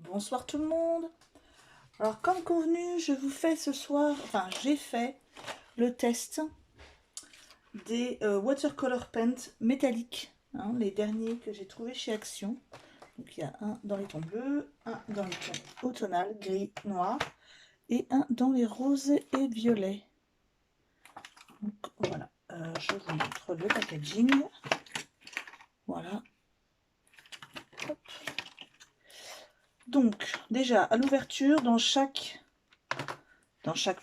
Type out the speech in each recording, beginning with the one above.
Bonsoir tout le monde. Alors comme convenu, je vous fais ce soir, enfin j'ai fait le test des watercolor paint métalliques, hein, les derniers que j'ai trouvés chez Action. Donc il y a un dans les tons bleus, un dans les tons automnal, gris, noir, et un dans les roses et violets. Donc voilà, je vous montre le packaging. Voilà. Hop. Donc déjà à l'ouverture, dans chaque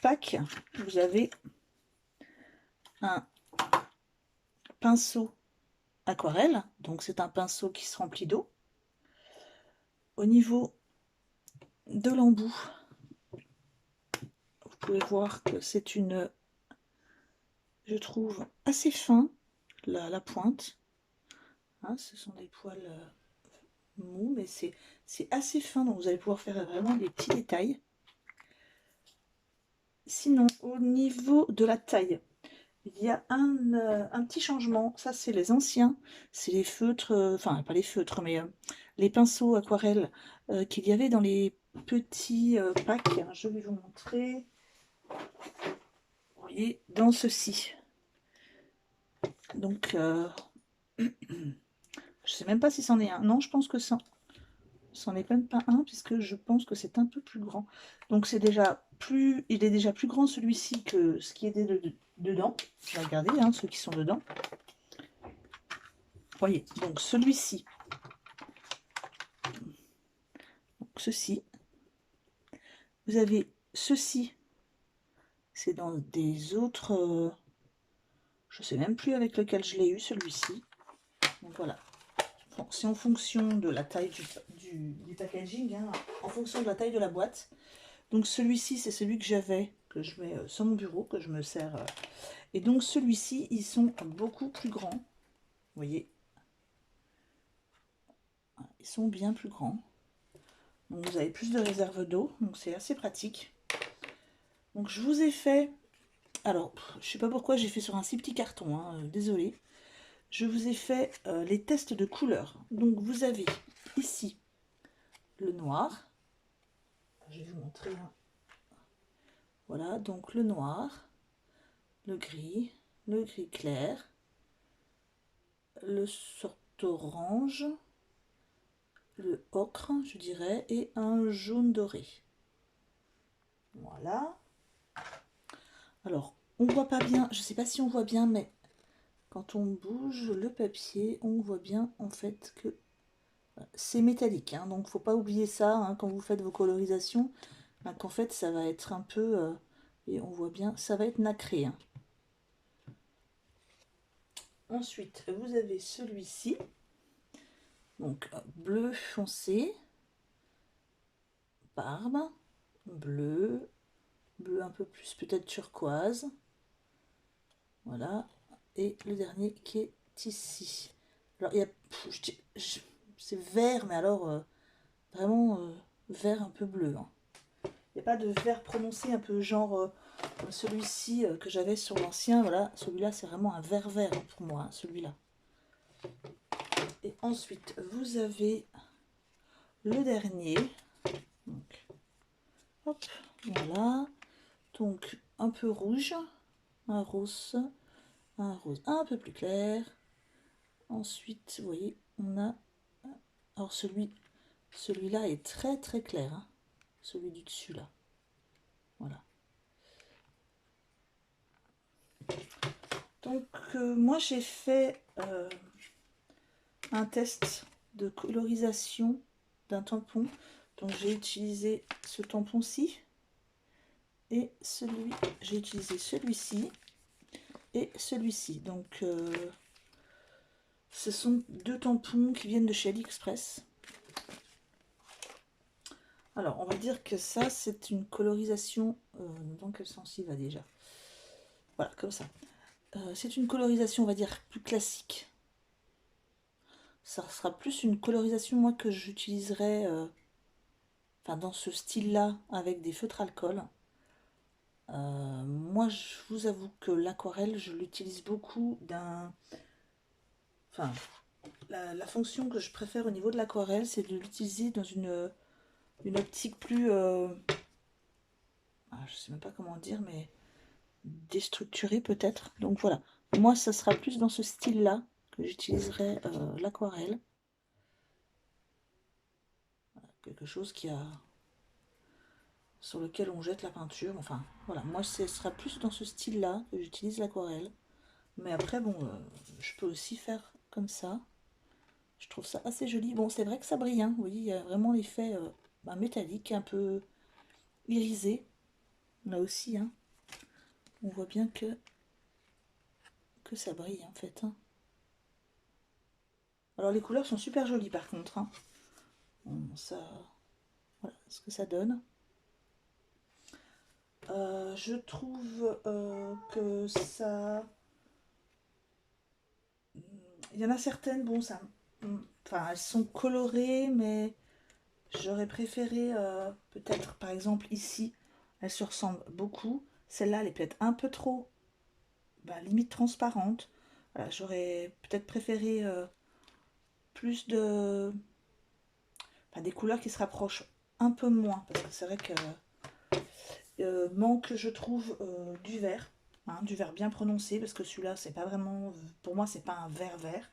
pack, vous avez un pinceau aquarelle, donc c'est un pinceau qui se remplit d'eau. Au niveau de l'embout, vous pouvez voir que c'est je trouve, assez fin, la pointe. Hein, ce sont des poils mous, mais c'est assez fin, donc vous allez pouvoir faire vraiment des petits détails. Sinon, au niveau de la taille, il y a un petit changement. Ça, c'est les anciens. C'est les feutres, enfin, pas les feutres, mais les pinceaux aquarelles qu'il y avait dans les petits packs. Je vais vous montrer. Vous voyez, dans ceci. Donc, je sais même pas si c'en est un. Non, je pense que ça. C'en est même pas un, puisque je pense que c'est un peu plus grand. Donc, c'est déjà plus. Il est déjà plus grand celui-ci que ce qui est dedans. Je vais regarder hein, ceux qui sont dedans. Voyez, donc celui-ci. Ceci. Vous avez ceci. C'est dans des autres. Je sais même plus avec lequel je l'ai eu, celui-ci. Donc voilà. Bon, c'est en fonction de la taille du packaging, hein, en fonction de la taille de la boîte. Donc celui-ci, c'est celui que j'avais, que je mets sur mon bureau, que je me sers. Et donc celui-ci, ils sont beaucoup plus grands. Vous voyez, ils sont bien plus grands. Donc vous avez plus de réserve d'eau, donc c'est assez pratique. Donc je vous ai fait, alors je sais pas pourquoi j'ai fait sur un si petit carton, hein, désolé. Je vous ai fait les tests de couleurs. Donc vous avez ici le noir. Je vais vous montrer. Hein. Voilà, donc le noir, le gris clair, le sort orange, le ocre, je dirais, et un jaune doré. Voilà. Alors, on voit pas bien, je sais pas si on voit bien, mais quand on bouge le papier, on voit bien en fait que c'est métallique. Hein, donc, faut pas oublier ça hein, quand vous faites vos colorisations, hein, qu'en fait, ça va être un peu, et on voit bien, ça va être nacré. Hein. Ensuite, vous avez celui-ci. Donc bleu foncé, barbe, bleu, bleu un peu plus peut-être turquoise. Voilà. Et le dernier qui est ici. Alors il y a, c'est vert, mais alors vraiment vert un peu bleu. Hein. Il n'y a pas de vert prononcé un peu genre celui-ci que j'avais sur l'ancien. Voilà, celui-là c'est vraiment un vert vert hein, pour moi, hein, celui-là. Et ensuite vous avez le dernier. Donc, hop, voilà. Donc un peu rouge, un rose un peu plus clair. Ensuite, vous voyez, on a. Alors celui-là est très très clair, hein, celui du dessus là. Voilà. Donc moi j'ai fait un test de colorisation d'un tampon. Donc j'ai utilisé ce tampon-ci et j'ai utilisé celui-ci et celui-ci. Donc ce sont deux tampons qui viennent de chez AliExpress. Alors, on va dire que ça, c'est une colorisation... dans quel sens il va déjà? Voilà, comme ça. C'est une colorisation, on va dire, plus classique. Ça sera plus une colorisation, moi, que j'utiliserai dans ce style-là, avec des feutres alcool. Moi, je vous avoue que l'aquarelle, je l'utilise beaucoup d'un... Enfin, la fonction que je préfère au niveau de l'aquarelle, c'est de l'utiliser dans une une optique plus, je sais même pas comment dire, mais déstructurée peut-être. Donc voilà, moi ça sera plus dans ce style-là que j'utiliserai l'aquarelle. Voilà, quelque chose qui a sur lequel on jette la peinture. Enfin voilà, moi ce sera plus dans ce style-là que j'utilise l'aquarelle. Mais après bon, je peux aussi faire comme ça. Je trouve ça assez joli. Bon, c'est vrai que ça brille, hein. Vous voyez, il y a vraiment l'effet métallique, un peu irisé. Là aussi, hein. On voit bien que ça brille en fait, hein. Alors les couleurs sont super jolies par contre, hein. Bon, ça, voilà ce que ça donne. Je trouve que ça... Il y en a certaines, bon, ça... Enfin, elles sont colorées, mais j'aurais préféré, peut-être, par exemple, ici, elles se ressemblent beaucoup. Celle-là, elle est peut-être un peu trop, limite transparente. Voilà, j'aurais peut-être préféré plus de... des couleurs qui se rapprochent un peu moins, parce que c'est vrai que manque, je trouve, du vert. Hein, du vert bien prononcé, parce que celui-là, c'est pas vraiment... Pour moi, c'est pas un vert vert.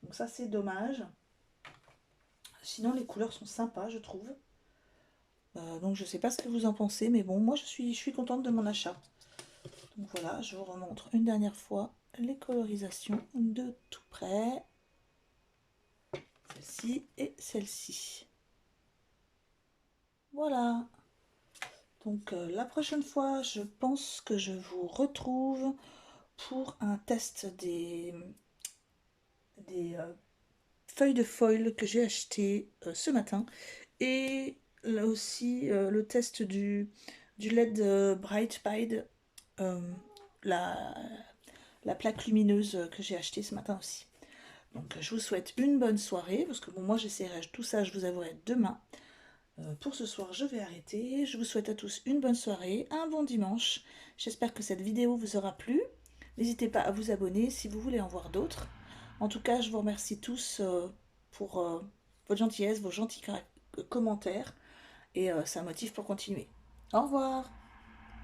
Donc ça, c'est dommage. Sinon, les couleurs sont sympas, je trouve. Donc je sais pas ce que vous en pensez, mais bon, moi je suis contente de mon achat. Donc voilà, je vous remontre une dernière fois les colorisations de tout près. Celle-ci et celle-ci. Voilà. Donc la prochaine fois, je pense que je vous retrouve pour un test des feuilles de foil que j'ai acheté ce matin. Et là aussi, le test du LED Bright Pied, euh, la, la plaque lumineuse que j'ai achetée ce matin aussi. Donc je vous souhaite une bonne soirée, parce que bon, moi j'essaierai tout ça, je vous avouerai demain. Pour ce soir, je vais arrêter. Je vous souhaite à tous une bonne soirée, un bon dimanche. J'espère que cette vidéo vous aura plu. N'hésitez pas à vous abonner si vous voulez en voir d'autres. En tout cas, je vous remercie tous pour votre gentillesse, vos gentils commentaires. Et ça motive pour continuer. Au revoir!